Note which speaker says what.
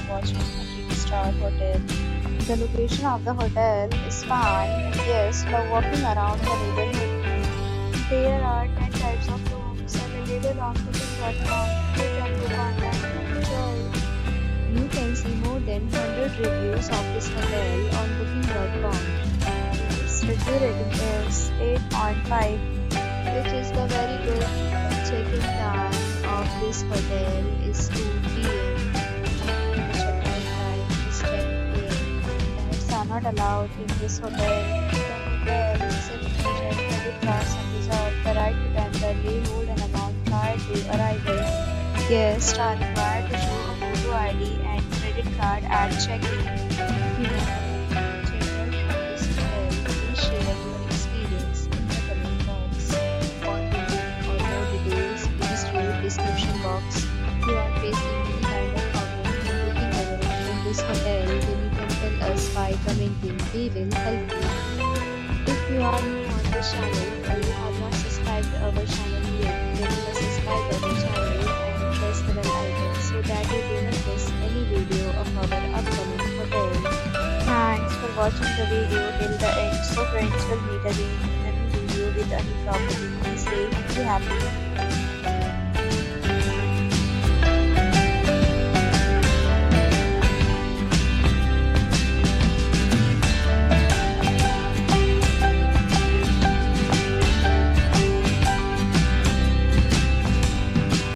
Speaker 1: watching a 3-star hotel. The location of the hotel is fine and guests love walking around the neighborhood. There are 10 types of rooms available on booking.com. You can book online and enjoy. You can see more than 100 reviews of this hotel on booking.com. Its review rating is 8.5, which is the very good. Check-in time of this hotel is 2 p.m. The check-out time is 10 a.m. Pets are not allowed in this hotel. The hotel accepts major credit cards and reserves the right to temporarily hold an amount prior to arrival. Guests are required to show a photo ID and credit card at check-in. If you want to check out this hotel, please share your experience in the comment box. For booking or more details, please read description box. If you are facing any kind of problem in booking a room in this hotel, then you can tell us by commenting. We will help you. If you are new on this channel or you have not subscribed to our channel yet, then you must subscribe our channel and press the bell icon so that you do not miss any video of our upcoming hotel. Thanks for watching the video till the end. So friends, will meet again in a new video with a new property. Be safe, be happy.